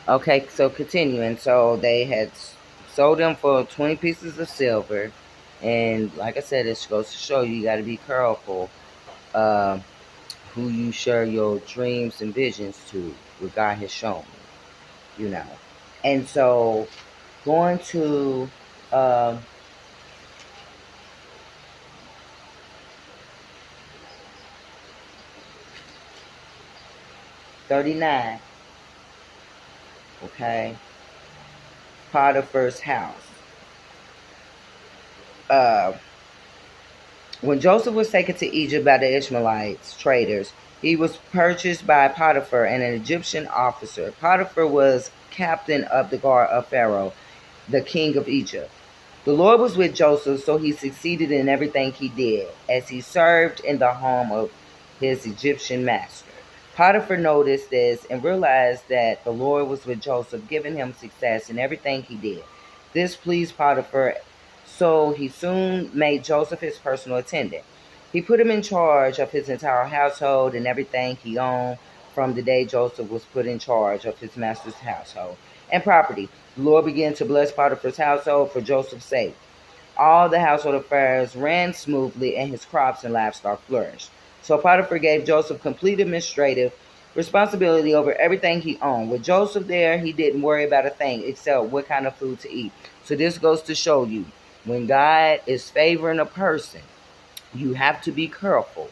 Okay, so continuing. So they had sold them for 20 pieces of silver. And like I said, it goes to show you got to be careful uh, who you share your dreams and visions to, what God has shown you, you know. And so going to uh, 39, okay, Potiphar's house. Uh, When Joseph was taken to Egypt by the Ishmaelites traders, he was purchased by Potiphar, an Egyptian officer. Potiphar was captain of the guard of Pharaoh, the king of Egypt. The Lord was with Joseph, so he succeeded in everything he did, as he served in the home of his Egyptian master. Potiphar noticed this and realized that the Lord was with Joseph, giving him success in everything he did. This pleased Potiphar, so he soon made Joseph his personal attendant. He put him in charge of his entire household and everything he owned from the day Joseph was put in charge of his master's household and property. The Lord began to bless Potiphar's household for Joseph's sake. All the household affairs ran smoothly, and his crops and livestock flourished. So Potiphar gave Joseph complete administrative responsibility over everything he owned. With Joseph there, he didn't worry about a thing except what kind of food to eat. So this goes to show you, when God is favoring a person, you have to be careful,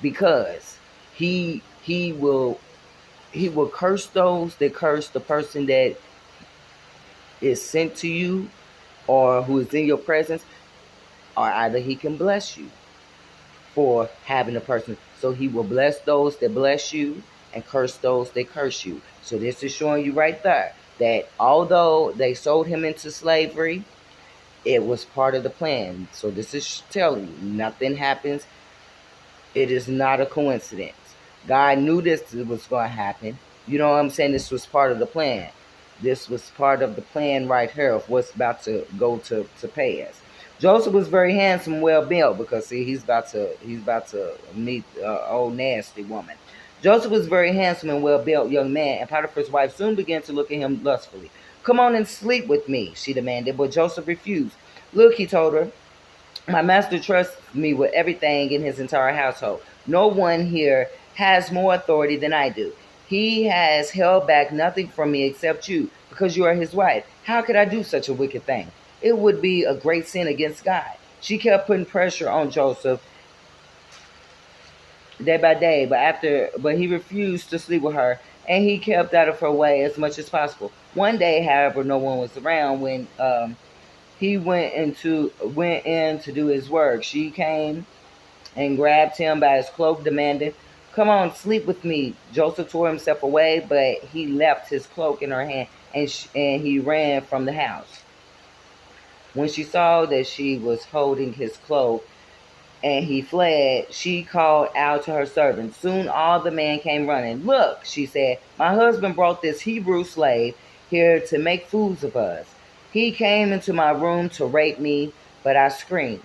because he will curse those that curse the person that is sent to you or who is in your presence, or either he can bless you for having a person. So he will bless those that bless you and curse those that curse you. So this is showing you right there that although they sold him into slavery, it was part of the plan. So this is telling you nothing happens. It is not a coincidence. God knew this was going to happen. You know what I'm saying? This was part of the plan. This was part of the plan right here of what's about to go to pass. Joseph was very handsome, well built, because see, he's about to meet old nasty woman. Joseph was very handsome and well built young man, and Potiphar's wife soon began to look at him lustfully. "Come on and sleep with me," she demanded, but Joseph refused. "Look," he told her, "my master trusts me with everything in his entire household. No one here has more authority than I do. He has held back nothing from me except you, because you are his wife. How could I do such a wicked thing? It would be a great sin against God." She kept putting pressure on Joseph day by day, but he refused to sleep with her, and he kept out of her way as much as possible. One day, however, no one was around when he went in to do his work. She came and grabbed him by his cloak, demanding, "Come on, sleep with me." Joseph tore himself away, but he left his cloak in her hand, and he ran from the house. When she saw that she was holding his cloak and he fled, she called out to her servants. Soon all the men came running. "Look," she said, "my husband brought this Hebrew slave here to make fools of us. He came into my room to rape me, but I screamed.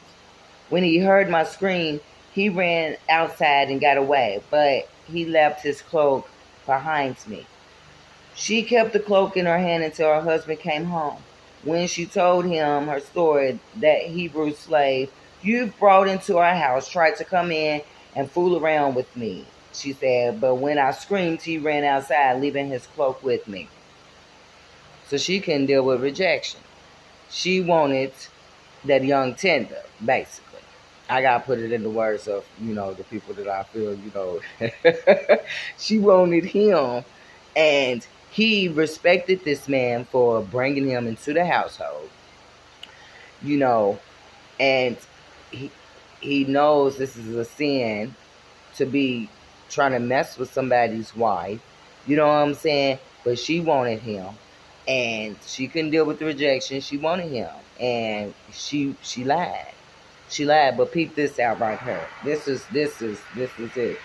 When he heard my scream, he ran outside and got away, but he left his cloak behind me." She kept the cloak in her hand until her husband came home. When she told him her story, that Hebrew slave, "You've brought into our house, tried to come in and fool around with me," she said, "but when I screamed, he ran outside, leaving his cloak with me." So she couldn't deal with rejection. She wanted that young tender, basically. I gotta put it in the words of, the people that I feel, she wanted him, and he respected this man for bringing him into the household, you know, and he he knows this is a sin to be trying to mess with somebody's wife. You know what I'm saying? But she wanted him, and she couldn't deal with the rejection. She wanted him, and she lied. She lied. But peep this out right here. This is it.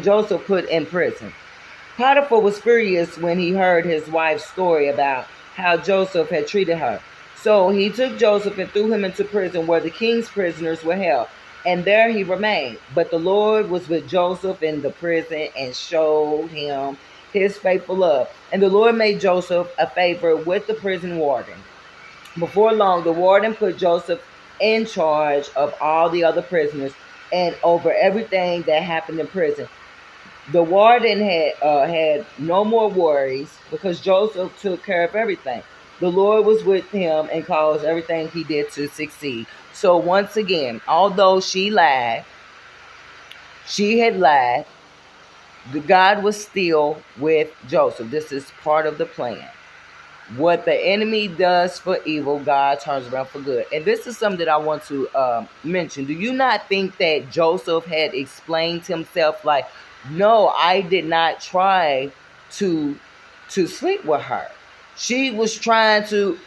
Joseph put in prison. Potiphar was furious when he heard his wife's story about how Joseph had treated her. So he took Joseph and threw him into prison where the king's prisoners were held. And there he remained. But the Lord was with Joseph in the prison and showed him his faithful love. And the Lord made Joseph a favorite with the prison warden. Before long, the warden put Joseph in charge of all the other prisoners and over everything that happened in prison. The warden had no more worries because Joseph took care of everything. The Lord was with him and caused everything he did to succeed. So once again, although she had lied, God was still with Joseph. This is part of the plan. What the enemy does for evil, God turns around for good. And this is something that I want to mention. Do you not think that Joseph had explained himself like, no, I did not try to sleep with her. She was trying to.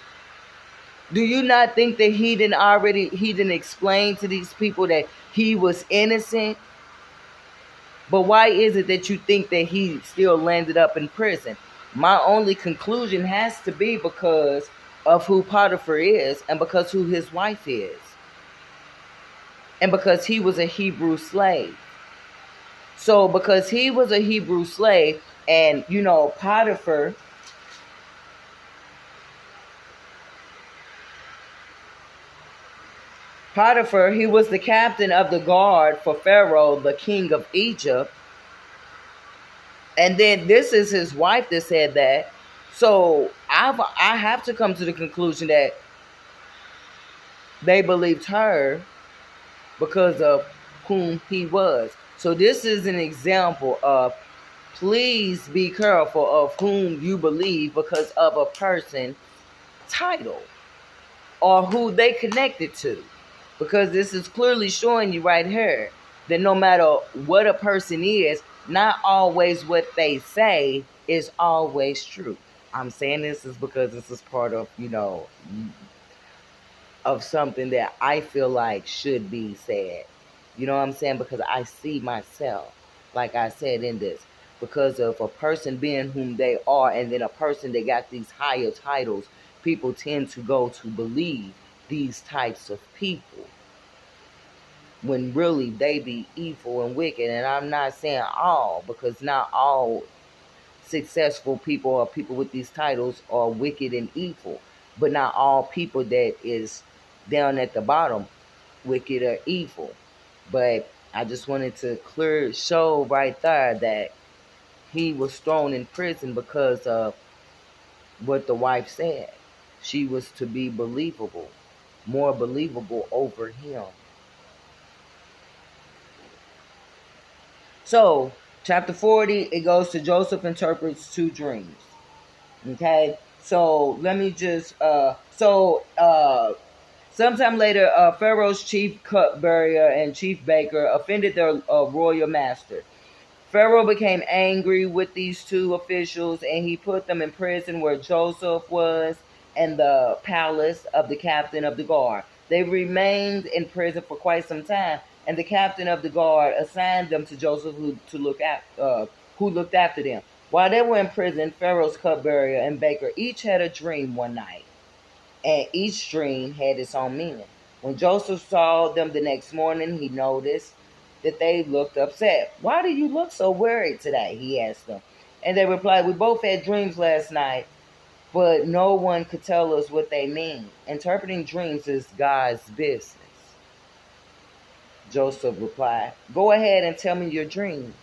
Do you not think that he didn't explain to these people that he was innocent? But why is it that you think that he still landed up in prison? My only conclusion has to be because of who Potiphar is and because who his wife is. And because he was a Hebrew slave. So because he was a Hebrew slave and, Potiphar, he was the captain of the guard for Pharaoh, the king of Egypt. And then this is his wife that said that. So I have to come to the conclusion that they believed her because of whom he was. So this is an example of please be careful of whom you believe because of a person's title or who they connected to. Because this is clearly showing you right here that no matter what a person is, not always what they say is always true. I'm saying this is because this is part of, of something that I feel like should be said. You know what I'm saying? Because I see myself, like I said in this, because of a person being whom they are and then a person that got these higher titles, people tend to go to believe these types of people when really they be evil and wicked. And I'm not saying all, because not all successful people or people with these titles are wicked and evil, but not all people that is down at the bottom wicked or evil. But I just wanted to show right there that he was thrown in prison because of what the wife said. She was to be believable, more believable over him. So, chapter 40, it goes to Joseph interprets two dreams. Okay? So, let me just, sometime later, Pharaoh's chief cupbearer and chief baker offended their royal master. Pharaoh became angry with these two officials and he put them in prison where Joseph was and the palace of the captain of the guard. They remained in prison for quite some time, and the captain of the guard assigned them to Joseph, who looked after them. While they were in prison, Pharaoh's cupbearer and baker each had a dream one night, and each dream had its own meaning. When Joseph saw them the next morning, he noticed that they looked upset. "Why do you look so worried today?" he asked them. And they replied, "We both had dreams last night, but no one could tell us what they mean. Interpreting dreams is God's business." Joseph replied, "Go ahead and tell me your dreams."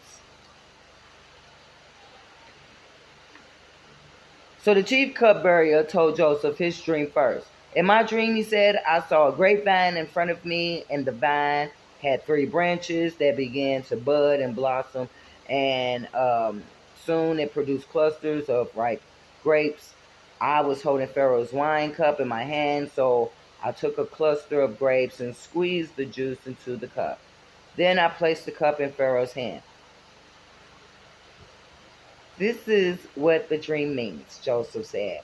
So the chief cupbearer told Joseph his dream first. "In my dream," he said, "I saw a grapevine in front of me, and the vine had 3 branches that began to bud and blossom, and soon it produced clusters of ripe grapes. I was holding Pharaoh's wine cup in my hand, so I took a cluster of grapes and squeezed the juice into the cup. Then I placed the cup in Pharaoh's hand." "This is what the dream means," Joseph said.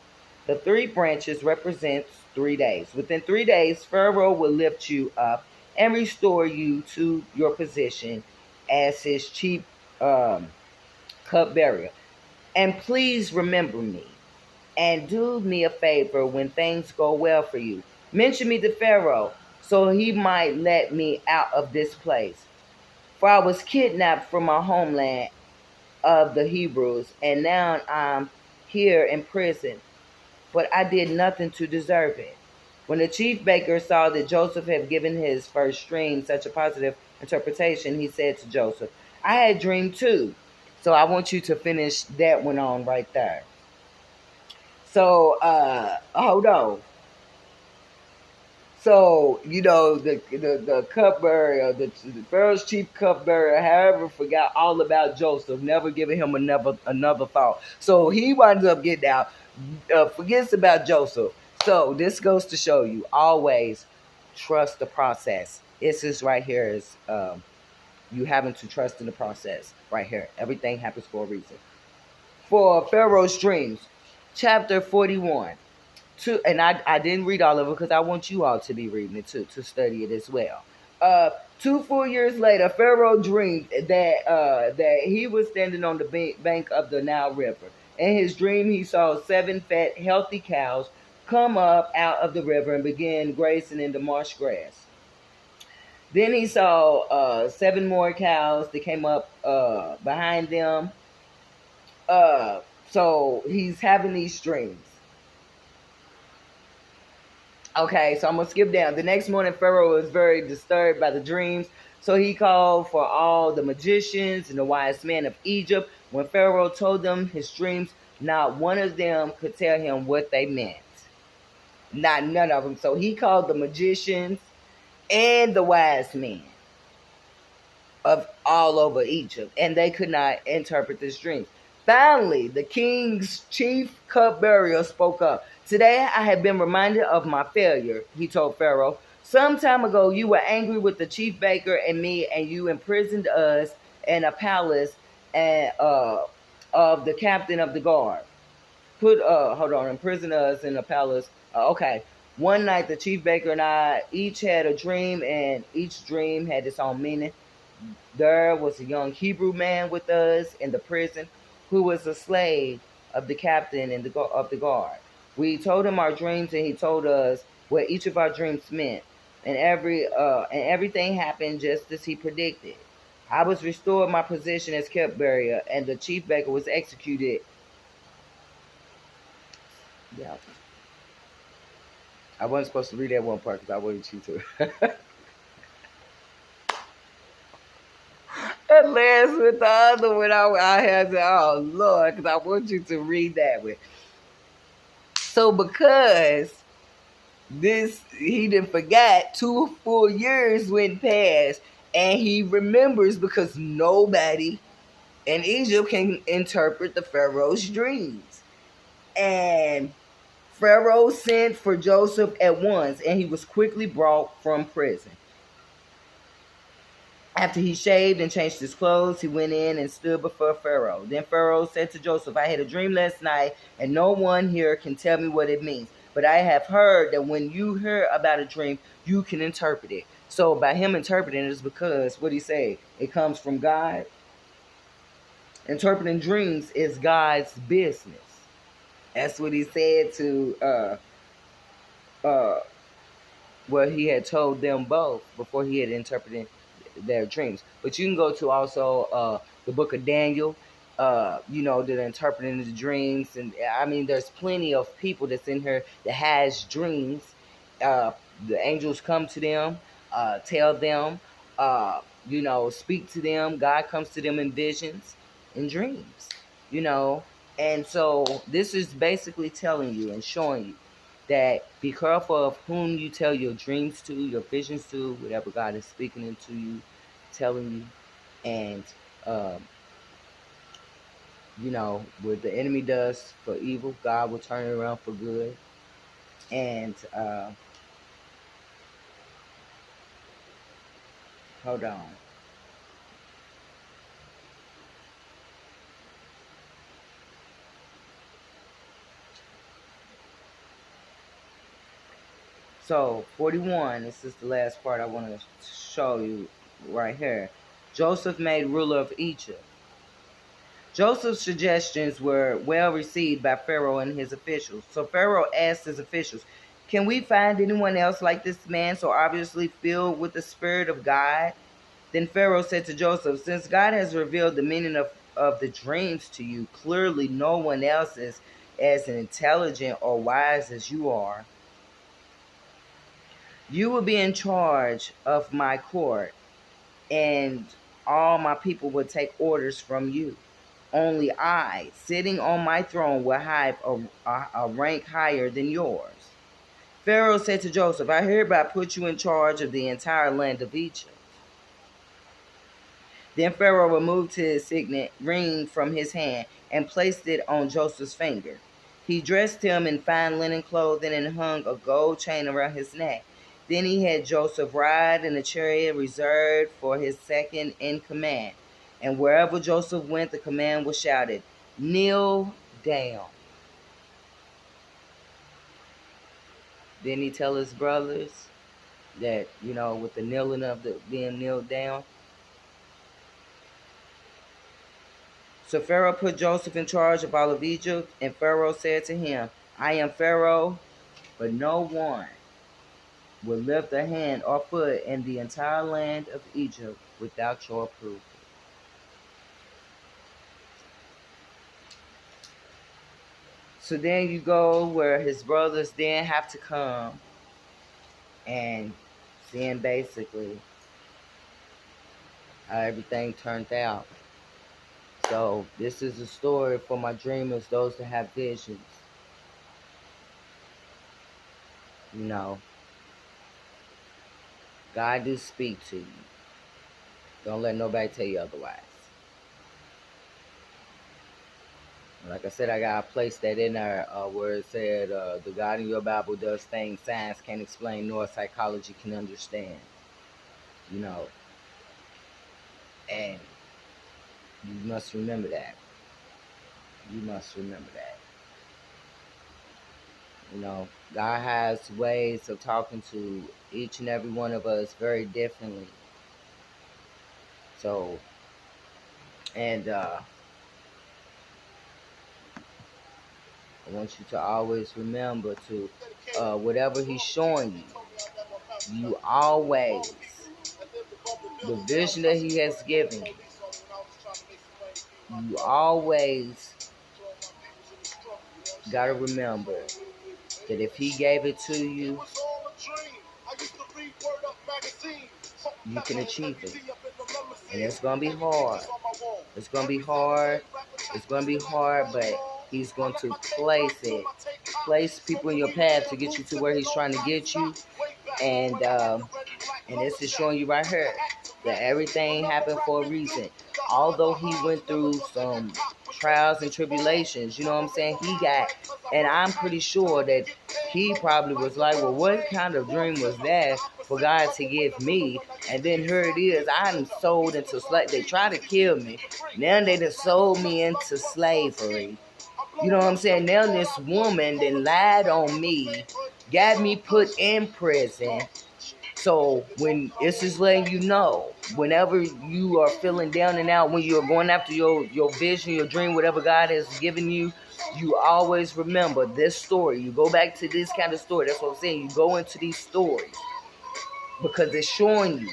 "The 3 branches represents 3 days. Within 3 days, Pharaoh will lift you up and restore you to your position as his chief cupbearer. And please remember me and do me a favor when things go well for you. Mention me to Pharaoh so he might let me out of this place. For I was kidnapped from my homeland of the Hebrews, and now I'm here in prison, but I did nothing to deserve it. When the chief baker saw that Joseph had given his first dream such a positive interpretation, he said to Joseph, I had dreamed too. So I want you to finish that one on right there. So, hold on. So, the cupbearer, the Pharaoh's chief cupbearer, however, forgot all about Joseph, never giving him another thought. So he winds up getting out, forgets about Joseph. So this goes to show you, always trust the process. This is right here is you having to trust in the process right here. Everything happens for a reason. For Pharaoh's dreams, chapter 41. And I didn't read all of it because I want you all to be reading it too, to study it as well. 2 full years later, Pharaoh dreamed that he was standing on the bank of the Nile River. In his dream, he saw 7 fat, healthy cows come up out of the river and begin grazing in the marsh grass. Then he saw 7 more cows that came up behind them. So he's having these dreams. Okay, so I'm going to skip down. The next morning, Pharaoh was very disturbed by the dreams, so he called for all the magicians and the wise men of Egypt. When Pharaoh told them his dreams, not one of them could tell him what they meant. Not none of them. So he called the magicians and the wise men of all over Egypt, and they could not interpret this dream. Finally, the king's chief cupbearer spoke up. Today I have been reminded of my failure, he told Pharaoh. Some time ago you were angry with the chief baker and me, and you imprisoned us in a palace and of the captain of the guard. Imprisoned us in a palace. Okay. One night the chief baker and I each had a dream, and each dream had its own meaning. There was a young Hebrew man with us in the prison who was a slave of the captain of the guard. We told him our dreams, and he told us what each of our dreams meant. And everything happened just as he predicted. I was restored my position as cupbearer, and the chief baker was executed. Yeah, I wasn't supposed to read that one part because I wanted you to. And last with the other one, I had to, oh Lord, because I want you to read that one. So because he didn't forget, 2 full years went past, and he remembers because nobody in Egypt can interpret the Pharaoh's dreams. And Pharaoh sent for Joseph at once, and he was quickly brought from prison. After he shaved and changed his clothes, he went in and stood before Pharaoh. Then Pharaoh said to Joseph, I had a dream last night, and no one here can tell me what it means. But I have heard that when you hear about a dream, you can interpret it. So by him interpreting it is because, what he said, it comes from God. Interpreting dreams is God's business. That's what he said to what he had told them both before he had interpreted their dreams. But you can go to also the book of Daniel, that are interpreting the dreams. And I mean, there's plenty of people that's in here that has dreams. The angels come to them, tell them, speak to them. God comes to them in visions and dreams, And so this is basically telling you and showing you that be careful of whom you tell your dreams to, your visions to, whatever God is speaking into you, telling you. And, what the enemy does for evil, God will turn it around for good. And, hold on. So 41, this is the last part I want to show you right here. Joseph made ruler of Egypt. Joseph's suggestions were well received by Pharaoh and his officials. So Pharaoh asked his officials, can we find anyone else like this man so obviously filled with the Spirit of God? Then Pharaoh said to Joseph, since God has revealed the meaning of of the dreams to you. Clearly, no one else is as intelligent or wise as you are. You will be in charge of my court, and all my people will take orders from you. Only I, sitting on my throne, will have a rank higher than yours. Pharaoh said to Joseph, I hereby put you in charge of the entire land of Egypt. Then Pharaoh removed his signet ring from his hand and placed it on Joseph's finger. He dressed him in fine linen clothing and hung a gold chain around his neck. Then he had Joseph ride in a chariot reserved for his second in command. And wherever Joseph went, the command was shouted, kneel down. Didn't he tell his brothers that, with the kneeling of the being kneeled down? So Pharaoh put Joseph in charge of all of Egypt, and Pharaoh said to him, I am Pharaoh, but no one will lift a hand or foot in the entire land of Egypt without your approval. So then you go where his brothers then have to come and seeing basically how everything turned out. So this is a story for my dreamers, those that have visions. God do speak to you. Don't let nobody tell you otherwise. Like I said, I got to place that in there where it said, the God in your Bible does things science can't explain nor psychology can understand. And you must remember that. God has ways of talking to each and every one of us very differently. So, and I want you to always remember to, whatever he's showing you always, the vision that he has given you always got to remember that if he gave it to you, you can achieve it. And it's going to be hard. It's going to be hard, but he's going to place people in your path to get you to where he's trying to get you. And this is showing you right here that everything happened for a reason. Although he went through some trials and tribulations, you know what I'm saying? And I'm pretty sure that he probably was like, well, what kind of dream was that for God to give me? And then here it is, I'm sold into slavery. They tried to kill me. Now they done sold me into slavery. You know what I'm saying? Now this woman then lied on me, got me put in prison. So when it's just letting you know, whenever you are feeling down and out, when you're going after your vision, your dream, whatever God has given you, you always remember this story. You go back to this kind of story. That's what I'm saying. You go into these stories because it's showing you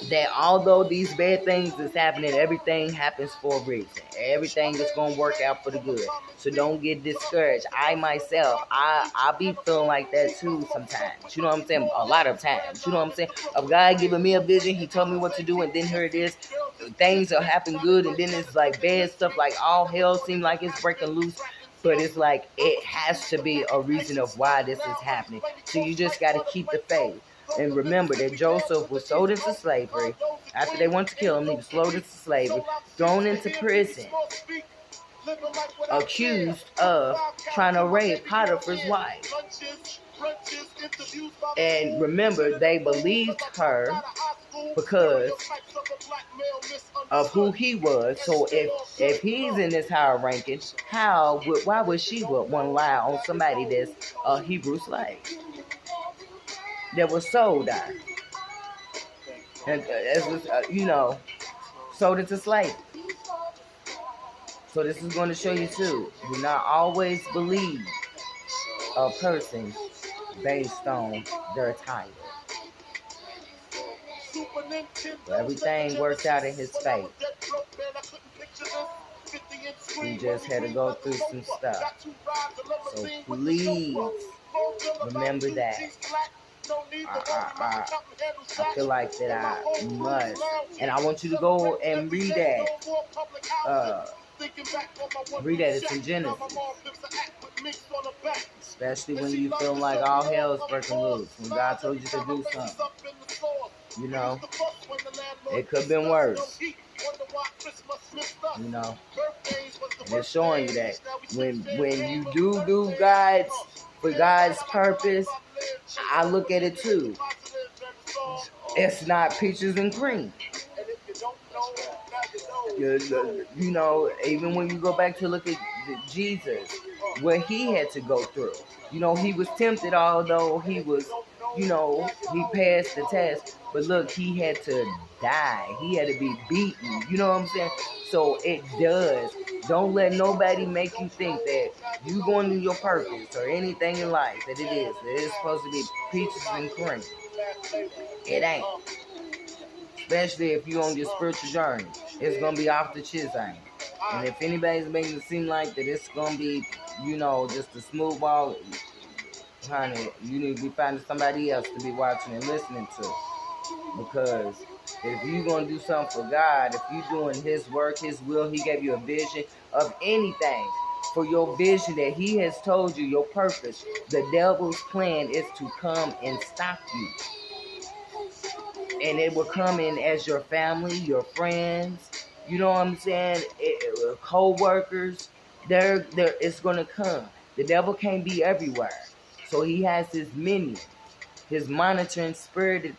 that although these bad things is happening, everything happens for a reason. Everything is going to work out for the good. So don't get discouraged. I myself, I be feeling like that too sometimes. You know what I'm saying? A lot of times. You know what I'm saying? Of God giving me a vision, he told me what to do, and then here it is. Things will happen good, and then it's like bad stuff, like all hell seems like it's breaking loose. But it's like it has to be a reason of why this is happening. So you just got to keep the faith. And remember that Joseph was sold into slavery. After they wanted to kill him, he was sold into slavery, thrown into prison, accused of trying to rape Potiphar's wife. And remember, they believed her because of who he was. So if he's in this higher ranking, why would she want to lie on somebody that's a Hebrew slave that was sold out? And as was, sold into slavery. So this is going to show you too. Do not always believe a person based on their title. So everything works out in his favor. We just had to go through some stuff. So please remember that. I feel like that I must. And I want you to go and read that. Read that. It's in Genesis. Especially when you feel like all hell's breaking loose. When God told you to do something. You know, it could have been worse. You know, and it's showing you that when you do God's for God's purpose, I look at it too. It's not peaches and cream. You know, even when you go back to look at Jesus, what he had to go through. You know, he was tempted, although he was, you know, he passed the test. But look, he had to die. He had to be beaten. You know what I'm saying? So it does. Don't let nobody make you think that you going to your purpose or anything in life that it is. That it's supposed to be peaches and cream. It ain't. Especially if you're on your spiritual journey. It's going to be off the chisel. And if anybody's making it seem like that it's going to be, you know, just a smooth ball, honey, you need to be finding somebody else to be watching and listening to. Because if you're going to do something for God, if you're doing his work, his will, he gave you a vision of anything. For your vision that he has told you, your purpose, the devil's plan is to come and stop you. And it will come in as your family, your friends, you know what I'm saying? Co-workers, it's going to come. The devil can't be everywhere. So he has his minions, his monitoring spirit,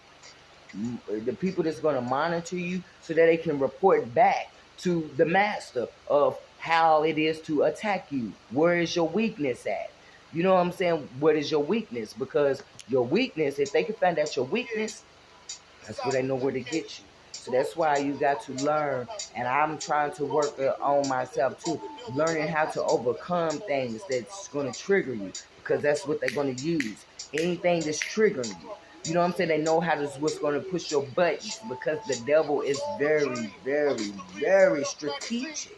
the people that's going to monitor you so that they can report back to the master of how it is to attack you. Where is your weakness at? You know what I'm saying? What is your weakness? Because your weakness, if they can find out your weakness, that's where they know where to get you. So that's why you got to learn, and I'm trying to work on myself too, learning how to overcome things that's going to trigger you, because that's what they're going to use. Anything that's triggering you. You know what I'm saying? They know what's going to push your buttons, because the devil is very, very, very strategic.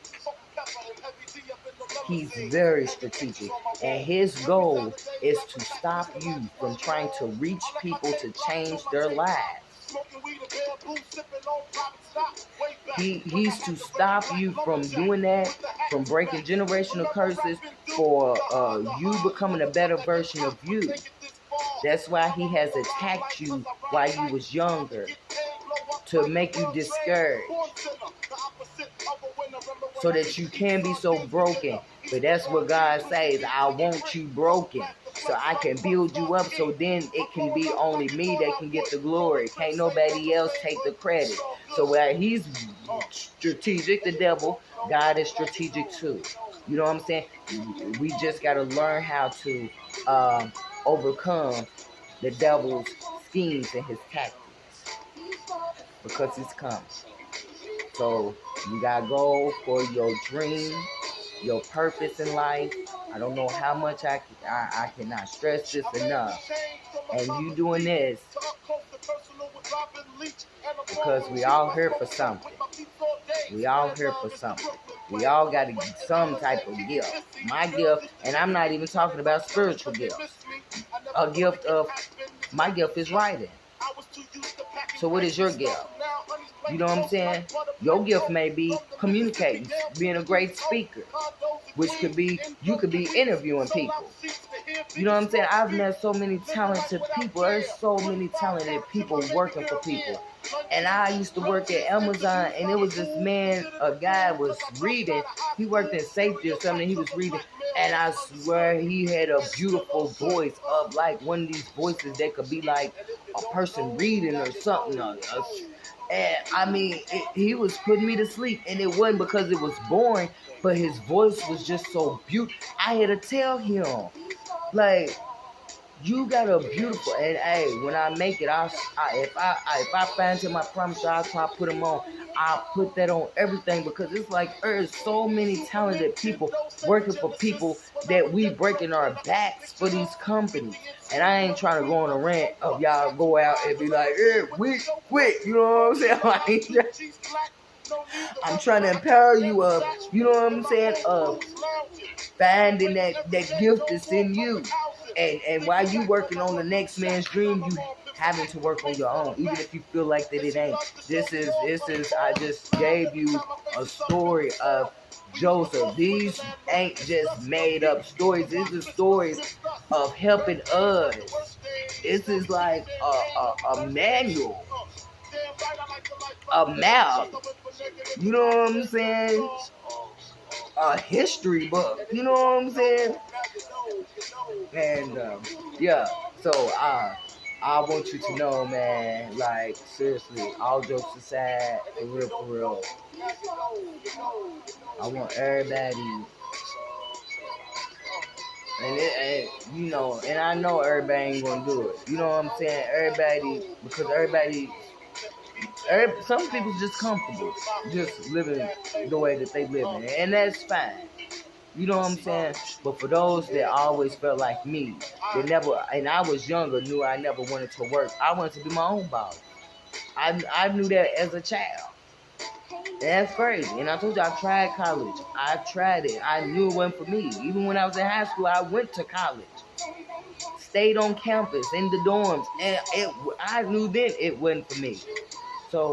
He's very strategic, and his goal is to stop you from trying to reach people to change their lives. He's to stop you from doing that, from breaking generational curses, for you becoming a better version of you. That's why he has attacked you while you was younger, to make you discouraged, so that you can be so broken. But that's what God says. I want you broken, so I can build you up, so then it can be only me that can get the glory. Can't nobody else take the credit. So while he's strategic, the devil, God is strategic too. You know what I'm saying? We just got to learn how to overcome the devil's schemes and his tactics, because it's coming. So you got to go for your dream, your purpose in life. I don't know how much I cannot stress this enough. And you doing this because we all here for something. We all here for something. We all got to get some type of gift. My gift, and I'm not even talking about spiritual gifts. My gift is writing. So what is your gift? You know what I'm saying? Your gift may be communicating, being a great speaker, which could be, you could be interviewing people. You know what I'm saying? I've met so many talented people. There's so many talented people working for people. And I used to work at Amazon, and it was this man, a guy was reading. He worked in safety or something. He was reading, and I swear he had a beautiful voice, of like one of these voices that could be like a person reading or something. And I mean, he was putting me to sleep, and it wasn't because it was boring, but his voice was just so beautiful. I had to tell him, like, you got a beautiful, and hey, when I make it, if I find him, I promise you, I'll try to put him on. I'll put that on everything, because it's like there's so many talented people working for people that we breaking our backs for these companies. And I ain't trying to go on a rant of y'all go out and be like, we quit, you know what I'm saying? I'm trying to empower you of, you know what I'm saying, of finding that gift that's in you. And while you working on the next man's dream, you having to work on your own, even if you feel like that it ain't. This is I just gave you a story of Joseph. These ain't just made up stories. These are stories of helping us. This is like a manual, a map. You know what I'm saying? A history book. You know what I'm saying? And yeah, so I want you to know, man, like, seriously, all jokes aside, for real, I want everybody, and you know, and I know everybody ain't gonna do it. You know what I'm saying? Everybody, because some people's just comfortable, just living the way that they live in, and that's fine. You know what I'm saying? But for those that always felt like me, that never, and I was younger, knew I never wanted to work. I wanted to be my own boss. I knew that as a child. And that's crazy. And I told you, I tried college. I tried it. I knew it wasn't for me. Even when I was in high school, I went to college. Stayed on campus, in the dorms. And I knew then it wasn't for me. So